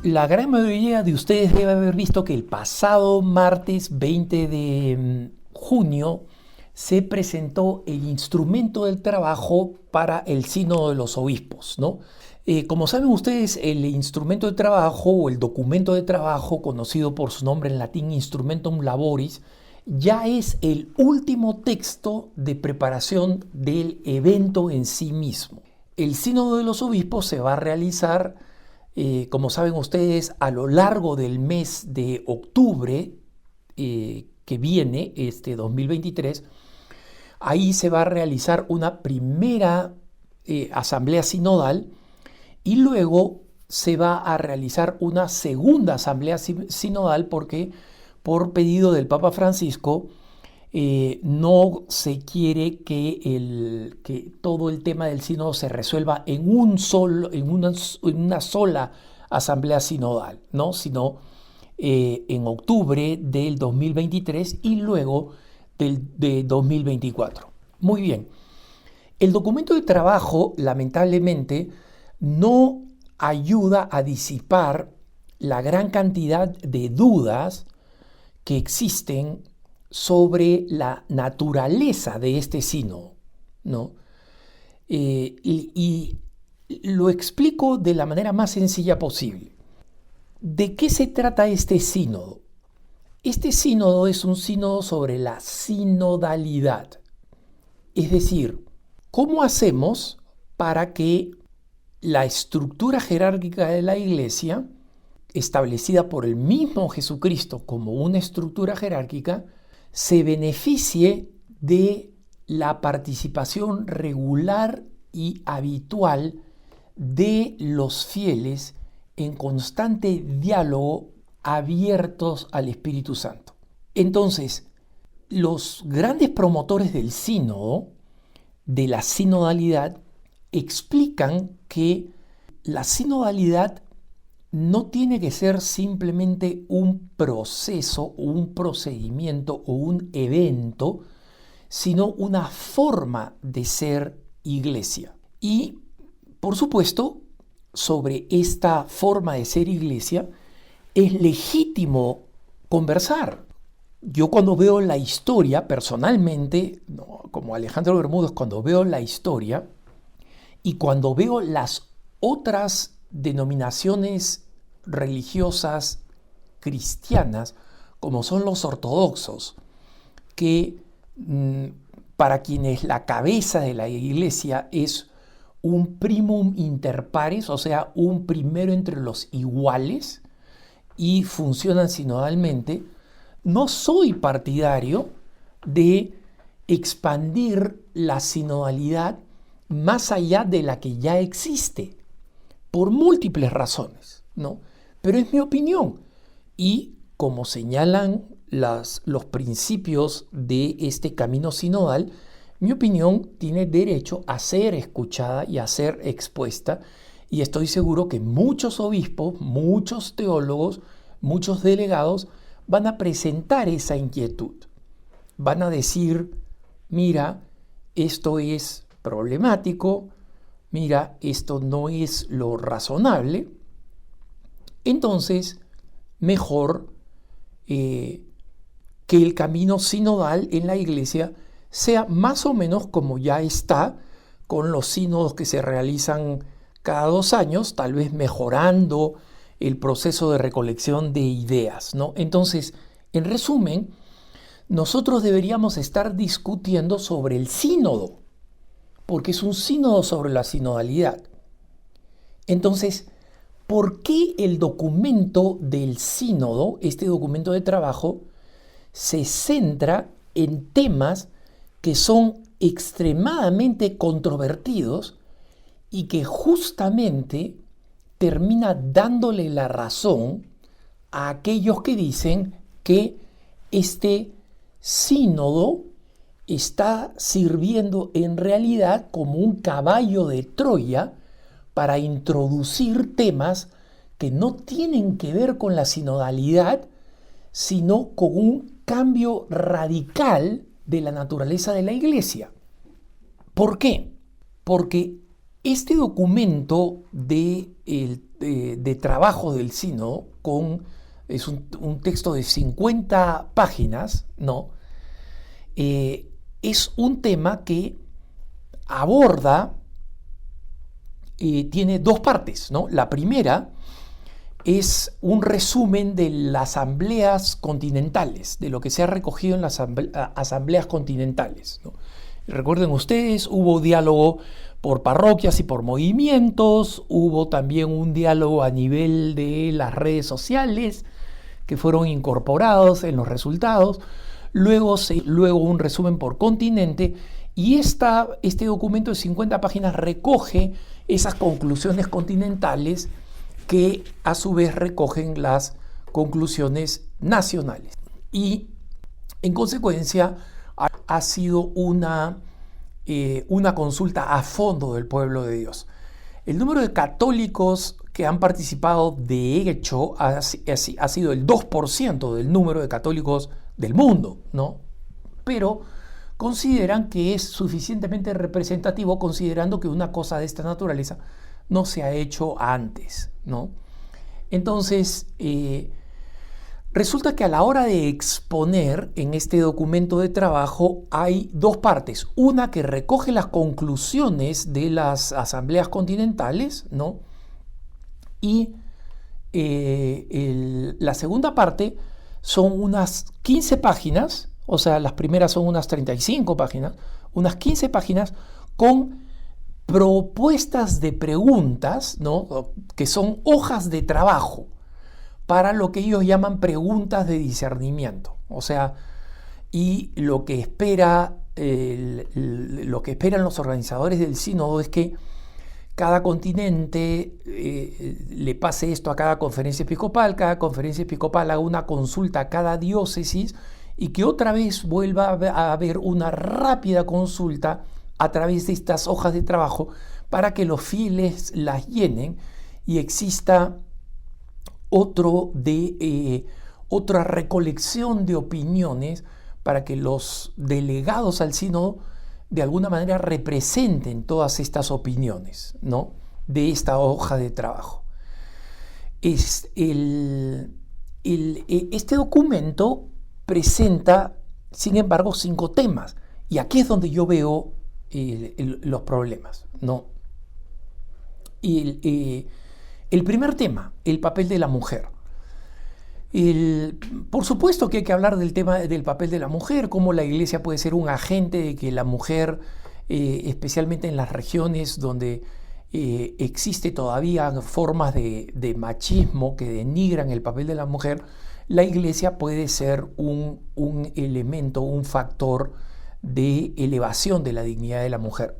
La gran mayoría de ustedes debe haber visto que el pasado martes 20 de junio se presentó el instrumento del trabajo para el Sínodo de los Obispos, ¿no? Como saben ustedes, el instrumento de trabajo o el documento de trabajo, conocido por su nombre en latín Instrumentum Laboris, ya es el último texto de preparación del evento en sí mismo. El Sínodo de los Obispos se va a realizar, como saben ustedes, a lo largo del mes de octubre que viene, este 2023. Ahí se va a realizar una primera asamblea sinodal y luego se va a realizar una segunda asamblea sinodal porque por pedido del Papa Francisco no se quiere que todo el tema del sínodo se resuelva en una sola asamblea sinodal, ¿no? Sino en octubre del 2023 y luego de 2024. Muy bien. El documento de trabajo, lamentablemente, no ayuda a disipar la gran cantidad de dudas que existen sobre la naturaleza de este sínodo, ¿no? Y lo explico de la manera más sencilla posible. ¿De qué se trata este sínodo? Este sínodo es un sínodo sobre la sinodalidad, es decir, ¿cómo hacemos para que la estructura jerárquica de la Iglesia, establecida por el mismo Jesucristo como una estructura jerárquica, se beneficie de la participación regular y habitual de los fieles en constante diálogo abiertos al Espíritu Santo? Entonces, los grandes promotores del sínodo, de la sinodalidad, explican que la sinodalidad no tiene que ser simplemente un proceso o un procedimiento o un evento, sino una forma de ser iglesia. Y, por supuesto, sobre esta forma de ser iglesia es legítimo conversar. Yo cuando veo la historia, personalmente, ¿no?, como Alejandro Bermúdez, cuando veo la historia y cuando veo las otras denominaciones religiosas cristianas, como son los ortodoxos, que para quienes la cabeza de la iglesia es un primum inter pares, o sea, un primero entre los iguales, y funcionan sinodalmente, no soy partidario de expandir la sinodalidad más allá de la que ya existe, por múltiples razones, ¿no? Pero es mi opinión. Y como señalan los principios de este camino sinodal, mi opinión tiene derecho a ser escuchada y a ser expuesta. Y estoy seguro que muchos obispos, muchos teólogos, muchos delegados van a presentar esa inquietud. Van a decir, mira, esto es problemático, mira, esto no es lo razonable. Entonces, mejor que el camino sinodal en la iglesia sea más o menos como ya está, con los sínodos que se realizan cada 2 años, tal vez mejorando el proceso de recolección de ideas, ¿no? Entonces, en resumen, nosotros deberíamos estar discutiendo sobre el sínodo, porque es un sínodo sobre la sinodalidad. Entonces, ¿por qué el documento del sínodo, este documento de trabajo, se centra en temas que son extremadamente controvertidos y que justamente termina dándole la razón a aquellos que dicen que este sínodo está sirviendo en realidad como un caballo de Troya para introducir temas que no tienen que ver con la sinodalidad, sino con un cambio radical de la naturaleza de la iglesia? ¿Por qué? Porque este documento del de trabajo del sínodo, es un texto de 50 páginas, ¿no? Es un tema que aborda, tiene dos partes, ¿no? La primera es un resumen de las asambleas continentales, de lo que se ha recogido en las asambleas continentales, ¿no? Recuerden ustedes, hubo diálogo por parroquias y por movimientos, hubo también un diálogo a nivel de las redes sociales que fueron incorporados en los resultados, luego un resumen por continente, y este documento de 50 páginas recoge esas conclusiones continentales que a su vez recogen las conclusiones nacionales. Y en consecuencia ha sido una consulta a fondo del pueblo de Dios. El número de católicos que han participado de hecho ha sido el 2% del número de católicos del mundo, ¿no? Pero consideran que es suficientemente representativo, considerando que una cosa de esta naturaleza no se ha hecho antes, ¿no? Entonces, resulta que a la hora de exponer en este documento de trabajo hay dos partes. Una que recoge las conclusiones de las asambleas continentales, ¿no? Y la segunda parte son unas 15 páginas, o sea, las primeras son unas 35 páginas, unas 15 páginas con propuestas de preguntas, ¿no? Que son hojas de trabajo para lo que ellos llaman preguntas de discernimiento. O sea, y lo que esperan los organizadores del sínodo es que cada continente le pase esto a cada conferencia episcopal haga una consulta a cada diócesis y que otra vez vuelva a haber una rápida consulta a través de estas hojas de trabajo para que los fieles las llenen y exista otra recolección de opiniones para que los delegados al sínodo de alguna manera representen todas estas opiniones, ¿no? De esta hoja de trabajo. Este documento presenta, sin embargo, 5 temas, y aquí es donde yo veo los problemas, ¿no? El primer tema, el papel de la mujer. Por supuesto que hay que hablar del tema del papel de la mujer, cómo la Iglesia puede ser un agente de que la mujer, especialmente en las regiones donde existe todavía formas de machismo que denigran el papel de la mujer, la Iglesia puede ser un elemento, un factor de elevación de la dignidad de la mujer.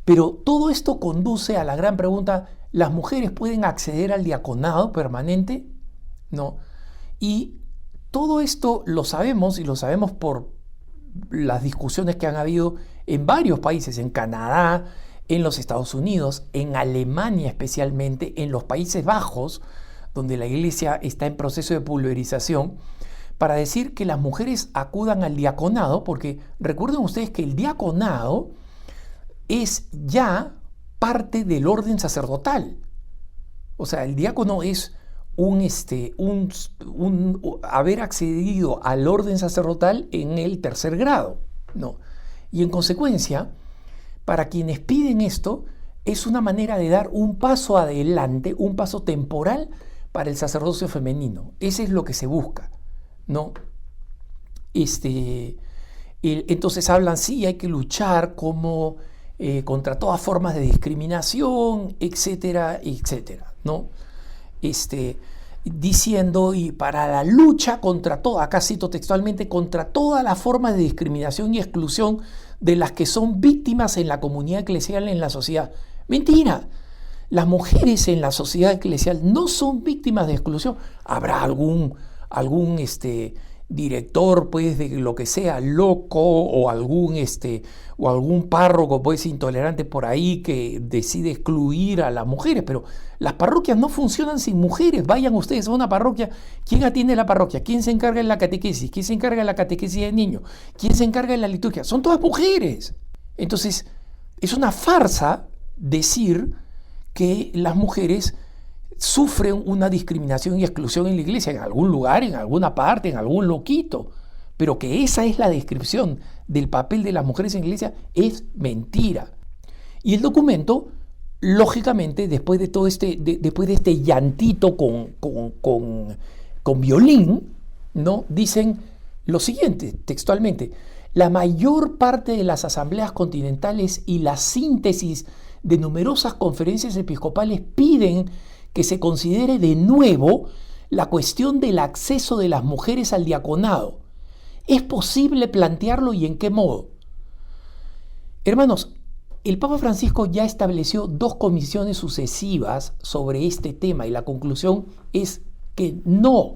Pero todo esto conduce a la gran pregunta: ¿las mujeres pueden acceder al diaconado permanente? No. Y todo esto lo sabemos, y lo sabemos por las discusiones que han habido en varios países, en Canadá, en los Estados Unidos, en Alemania especialmente, en los Países Bajos, donde la Iglesia está en proceso de pulverización, para decir que las mujeres acudan al diaconado, porque recuerden ustedes que el diaconado es ya parte del orden sacerdotal. O sea, el diácono es haber accedido al orden sacerdotal en el 3er grado, ¿no? Y en consecuencia, para quienes piden esto, es una manera de dar un paso adelante, un paso temporal para el sacerdocio femenino. Ese es lo que se busca, ¿no? Entonces hablan, sí, hay que luchar contra todas formas de discriminación, etcétera, etcétera, ¿no? Diciendo, y para la lucha contra todo, acá cito textualmente, contra todas las formas de discriminación y exclusión de las que son víctimas en la comunidad eclesial, en la sociedad. Mentira. Las mujeres en la sociedad eclesial no son víctimas de exclusión. Habrá algún director, pues, de lo que sea, loco, o algún párroco, pues, intolerante por ahí que decide excluir a las mujeres, pero las parroquias no funcionan sin mujeres. Vayan ustedes a una parroquia, ¿quién atiende la parroquia? ¿Quién se encarga de la catequesis? ¿Quién se encarga de la catequesis de niños? ¿Quién se encarga de la liturgia? Son todas mujeres. Entonces, es una farsa decir que las mujeres sufren una discriminación y exclusión en la iglesia, en algún lugar, en alguna parte, en algún loquito, pero que esa es la descripción del papel de las mujeres en la iglesia, es mentira. Y el documento, lógicamente, después de todo después de este llantito con violín, ¿no? Dicen lo siguiente, textualmente: la mayor parte de las asambleas continentales y la síntesis de numerosas conferencias episcopales piden que se considere de nuevo la cuestión del acceso de las mujeres al diaconado. ¿Es posible plantearlo y en qué modo? Hermanos, el Papa Francisco ya estableció 2 comisiones sucesivas sobre este tema y la conclusión es que no.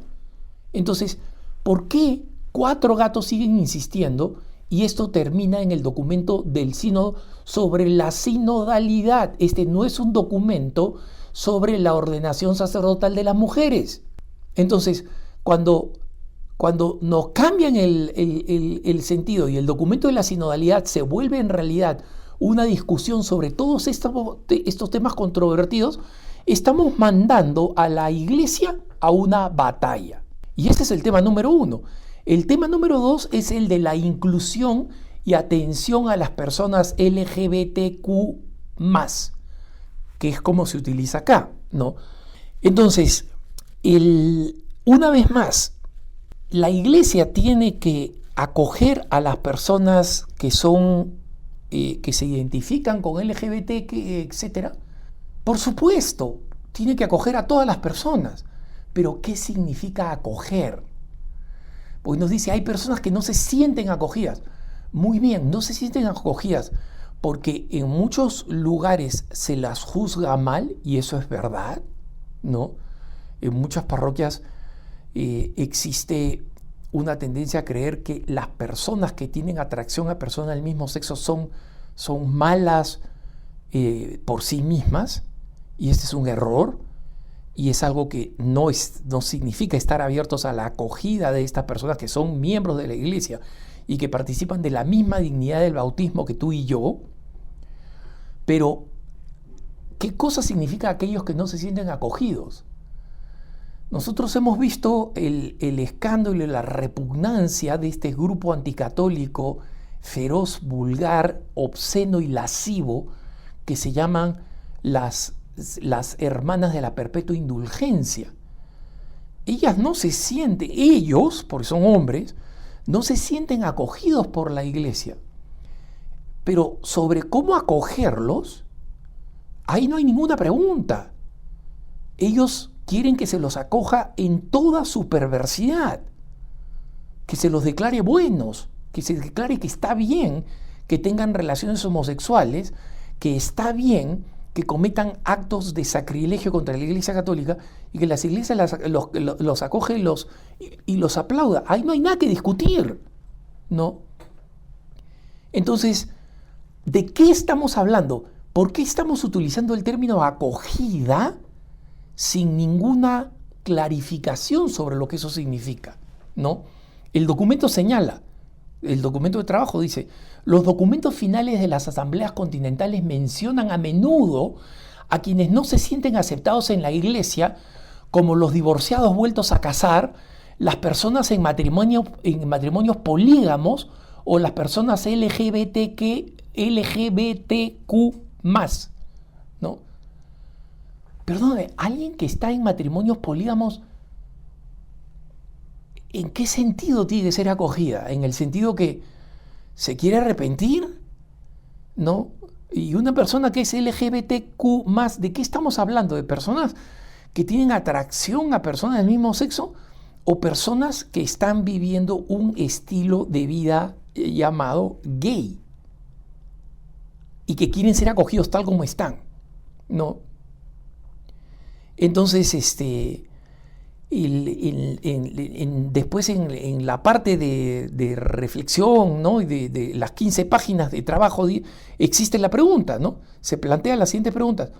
Entonces, ¿por qué 4 gatos siguen insistiendo? Y esto termina en el documento del sínodo sobre la sinodalidad. Este no es un documento sobre la ordenación sacerdotal de las mujeres. Entonces, cuando nos cambian el sentido y el documento de la sinodalidad se vuelve en realidad una discusión sobre todos estos temas controvertidos, estamos mandando a la iglesia a una batalla. Y este es el tema número 1. El tema número 2 es el de la inclusión y atención a las personas LGBTQ+, que es como se utiliza acá, ¿no? Entonces, una vez más, la iglesia tiene que acoger a las personas que se identifican con LGBT, etc. Por supuesto, tiene que acoger a todas las personas. Pero, ¿qué significa acoger? Porque nos dice, hay personas que no se sienten acogidas. Muy bien, no se sienten acogidas porque en muchos lugares se las juzga mal, y eso es verdad, ¿no? En muchas parroquias existe una tendencia a creer que las personas que tienen atracción a personas del mismo sexo son malas por sí mismas, y este es un error. Y es algo que no significa estar abiertos a la acogida de estas personas que son miembros de la iglesia y que participan de la misma dignidad del bautismo que tú y yo. Pero, ¿qué cosa significa aquellos que no se sienten acogidos? Nosotros hemos visto el escándalo y la repugnancia de este grupo anticatólico feroz, vulgar, obsceno y lascivo que se llaman las hermanas de la perpetua indulgencia. Ellas no se sienten, ellos, porque son hombres, no se sienten acogidos por la iglesia. Pero sobre cómo acogerlos, ahí no hay ninguna pregunta. Ellos quieren que se los acoja en toda su perversidad, que se los declare buenos, que se declare que está bien que tengan relaciones homosexuales, que está bien que cometan actos de sacrilegio contra la Iglesia Católica y que las iglesias los acoge y los aplauda. Ahí no hay nada que discutir, ¿no? Entonces, ¿de qué estamos hablando? ¿Por qué estamos utilizando el término acogida sin ninguna clarificación sobre lo que eso significa, ¿no? El documento señala, el documento de trabajo dice: los documentos finales de las asambleas continentales mencionan a menudo a quienes no se sienten aceptados en la iglesia, como los divorciados vueltos a casar, las personas en matrimonios polígamos o las personas LGBTQ+, ¿no? Perdóname, alguien que está en matrimonios polígamos, ¿en qué sentido tiene que ser acogida? ¿En el sentido que se quiere arrepentir? ¿No? Y una persona que es LGBTQ+, ¿de qué estamos hablando? ¿De personas que tienen atracción a personas del mismo sexo? ¿O personas que están viviendo un estilo de vida llamado gay? Y que quieren ser acogidos tal como están, ¿no? Entonces, después en la parte de reflexión, ¿no? Y de las 15 páginas de trabajo existe la pregunta, ¿no? Se plantea las siguientes preguntas: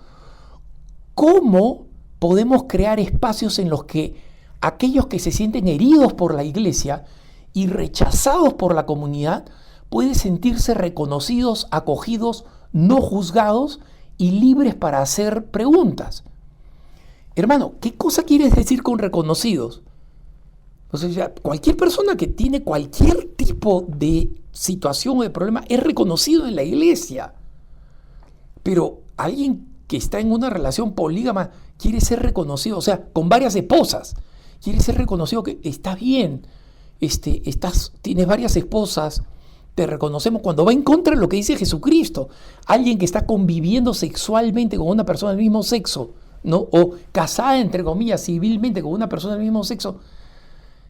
¿cómo podemos crear espacios en los que aquellos que se sienten heridos por la iglesia y rechazados por la comunidad pueden sentirse reconocidos, acogidos, no juzgados y libres para hacer preguntas? Hermano, ¿qué cosa quieres decir con reconocidos? O sea, cualquier persona que tiene cualquier tipo de situación o de problema es reconocido en la iglesia. Pero alguien que está en una relación polígama quiere ser reconocido, o sea, con varias esposas, quiere ser reconocido que está bien, tienes varias esposas, te reconocemos cuando va en contra de lo que dice Jesucristo. Alguien que está conviviendo sexualmente con una persona del mismo sexo, ¿no? O casada, entre comillas, civilmente con una persona del mismo sexo.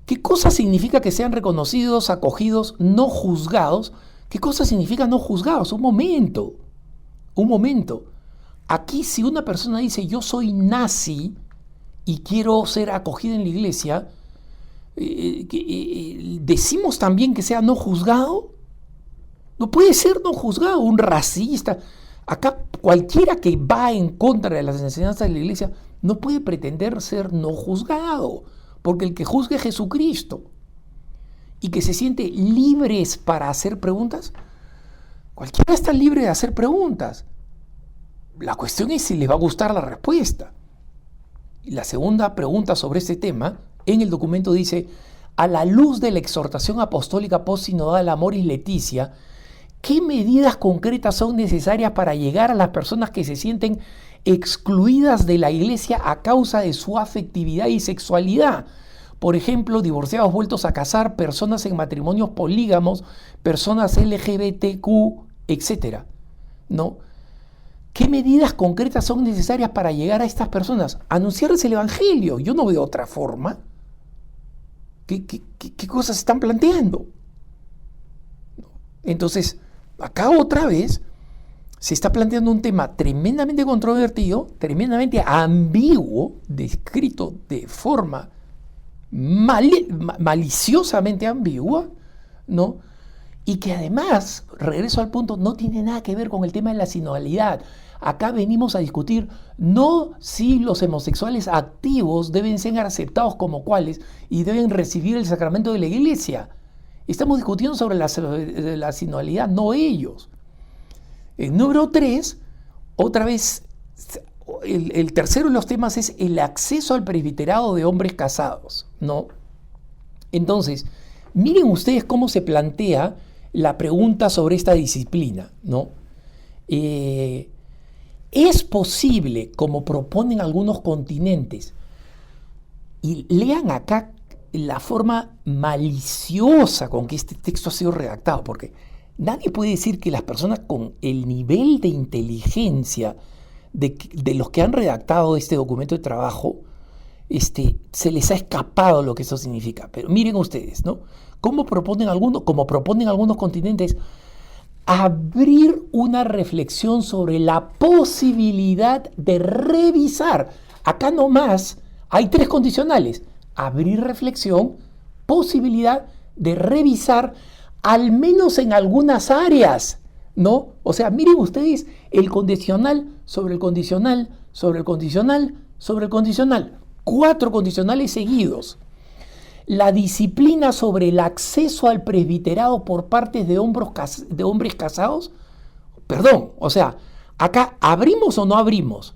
¿Qué cosa significa que sean reconocidos, acogidos, no juzgados? ¿Qué cosa significa no juzgados? Un momento. Aquí si una persona dice yo soy nazi y quiero ser acogida en la iglesia, ¿decimos también que sea no juzgado? No puede ser no juzgado, un racista. Acá cualquiera que va en contra de las enseñanzas de la iglesia no puede pretender ser no juzgado, porque el que juzgue es Jesucristo. Y que se siente libres para hacer preguntas, cualquiera está libre de hacer preguntas. La cuestión es si les va a gustar la respuesta. Y la segunda pregunta sobre este tema, en el documento dice, a la luz de la exhortación apostólica postsinodal Amoris Laetitia, ¿qué medidas concretas son necesarias para llegar a las personas que se sienten excluidas de la iglesia a causa de su afectividad y sexualidad? Por ejemplo, divorciados vueltos a casar, personas en matrimonios polígamos, personas LGBTQ, etc. ¿No? ¿Qué medidas concretas son necesarias para llegar a estas personas? Anunciarles el evangelio. Yo no veo otra forma. ¿Qué cosas están planteando? Entonces, acá otra vez se está planteando un tema tremendamente controvertido, tremendamente ambiguo, descrito de forma maliciosamente ambigua, ¿no? Y que además, regreso al punto, no tiene nada que ver con el tema de la sinodalidad. Acá venimos a discutir no si los homosexuales activos deben ser aceptados como cuales y deben recibir el sacramento de la iglesia. Estamos discutiendo sobre la sinodalidad, no ellos. El número 3, otra vez, el tercero de los temas es el acceso al presbiterado de hombres casados, ¿no? Entonces, miren ustedes cómo se plantea la pregunta sobre esta disciplina, ¿no? Es posible, como proponen algunos continentes, y lean acá la forma maliciosa con que este texto ha sido redactado, porque nadie puede decir que las personas con el nivel de inteligencia de los que han redactado este documento de trabajo, se les ha escapado lo que eso significa. Pero miren ustedes, ¿no? Como proponen algunos continentes, abrir una reflexión sobre la posibilidad de revisar. Acá nomás hay 3 condicionales. Abrir reflexión, posibilidad de revisar, al menos en algunas áreas, ¿no? O sea, miren ustedes el condicional sobre el condicional, sobre el condicional, sobre el condicional. 4 condicionales seguidos. La disciplina sobre el acceso al presbiterado por parte de hombres casados. Perdón, o sea, acá abrimos o no abrimos.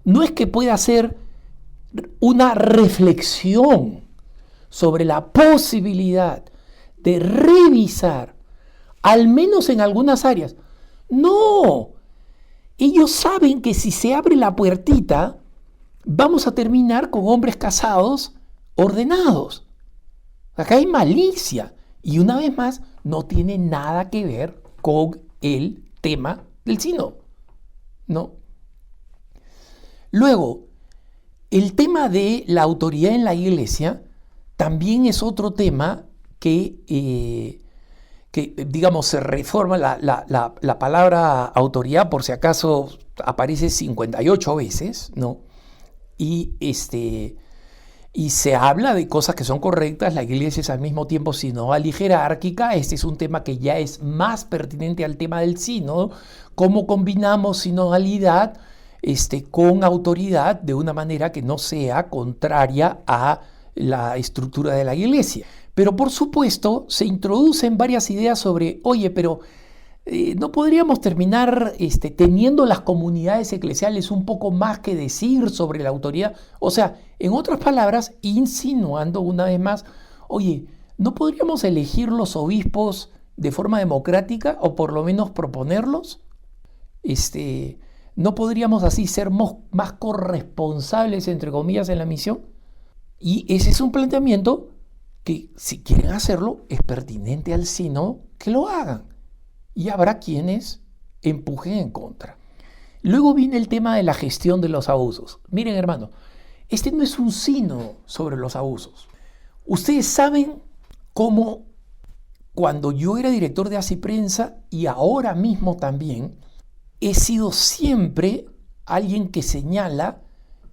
No es que pueda ser una reflexión sobre la posibilidad de revisar, al menos en algunas áreas. No, ellos saben que si se abre la puertita, vamos a terminar con hombres casados ordenados. Acá hay malicia y una vez más no tiene nada que ver con el tema del sínodo, ¿no? Luego, el tema de la autoridad en la iglesia también es otro tema que digamos, se reforma la palabra autoridad, por si acaso aparece 58 veces, ¿no? Y se habla de cosas que son correctas. La iglesia es al mismo tiempo sinodal y jerárquica. Este es un tema que ya es más pertinente al tema del sínodo. ¿Cómo combinamos sinodalidad con autoridad de una manera que no sea contraria a la estructura de la iglesia? Pero por supuesto se introducen varias ideas sobre, oye, pero ¿No podríamos terminar teniendo las comunidades eclesiales un poco más que decir sobre la autoridad? O sea, en otras palabras, insinuando una vez más, oye, ¿no podríamos elegir los obispos de forma democrática o por lo menos proponerlos? ¿No podríamos así ser más corresponsables, entre comillas, en la misión? Y ese es un planteamiento que, si quieren hacerlo, es pertinente al sínodo que lo hagan. Y habrá quienes empujen en contra. Luego viene el tema de la gestión de los abusos. Miren, hermano, este no es un sínodo sobre los abusos. Ustedes saben cómo cuando yo era director de ACI Prensa y ahora mismo también, he sido siempre alguien que señala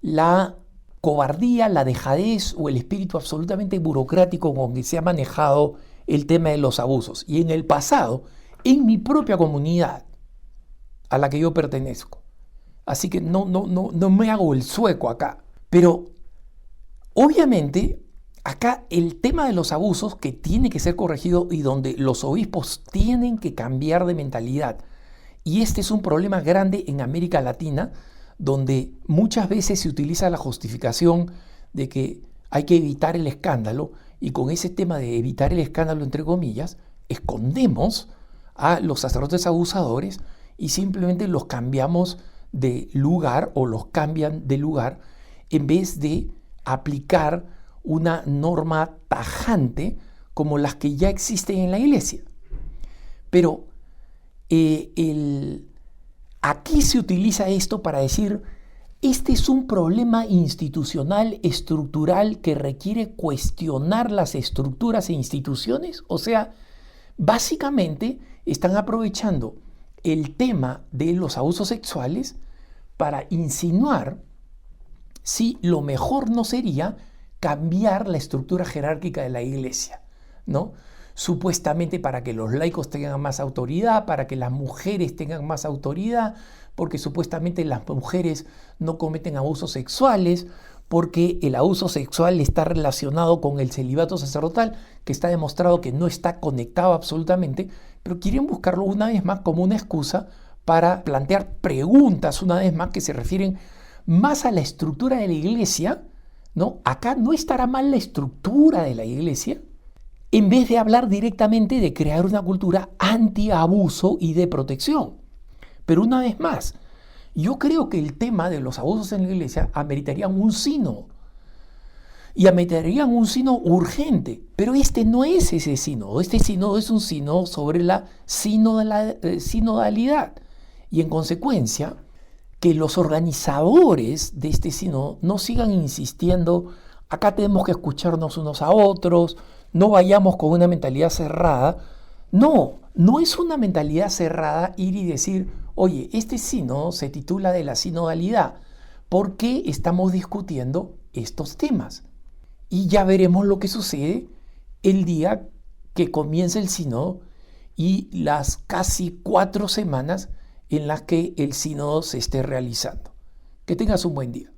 la cobardía, la dejadez o el espíritu absolutamente burocrático con que se ha manejado el tema de los abusos. Y en el pasado, en mi propia comunidad a la que yo pertenezco. Así que no me hago el sueco acá. Pero obviamente acá el tema de los abusos que tiene que ser corregido y donde los obispos tienen que cambiar de mentalidad. Y este es un problema grande en América Latina, donde muchas veces se utiliza la justificación de que hay que evitar el escándalo, y con ese tema de evitar el escándalo, entre comillas, escondemos a los sacerdotes abusadores y simplemente los cambiamos de lugar o los cambian de lugar en vez de aplicar una norma tajante como las que ya existen en la iglesia. Pero aquí se utiliza esto para decir, este es un problema institucional, estructural, que requiere cuestionar las estructuras e instituciones. O sea, básicamente están aprovechando el tema de los abusos sexuales para insinuar si lo mejor no sería cambiar la estructura jerárquica de la iglesia, ¿no? Supuestamente para que los laicos tengan más autoridad, para que las mujeres tengan más autoridad, porque supuestamente las mujeres no cometen abusos sexuales, porque el abuso sexual está relacionado con el celibato sacerdotal, que está demostrado que no está conectado absolutamente, pero quieren buscarlo una vez más como una excusa para plantear preguntas una vez más que se refieren más a la estructura de la iglesia, ¿no? Acá no estará mal la estructura de la iglesia, en vez de hablar directamente de crear una cultura anti-abuso y de protección. Pero una vez más, yo creo que el tema de los abusos en la iglesia ameritarían un sínodo. Y ameritarían un sínodo urgente. Pero este no es ese sínodo. Este sínodo es un sínodo sobre la sinodalidad. Y en consecuencia, que los organizadores de este sínodo no sigan insistiendo, acá tenemos que escucharnos unos a otros, no vayamos con una mentalidad cerrada. No es una mentalidad cerrada ir y decir, oye, este sínodo se titula de la sinodalidad. ¿Por qué estamos discutiendo estos temas? Y ya veremos lo que sucede el día que comience el sínodo y las casi 4 semanas en las que el sínodo se esté realizando. Que tengas un buen día.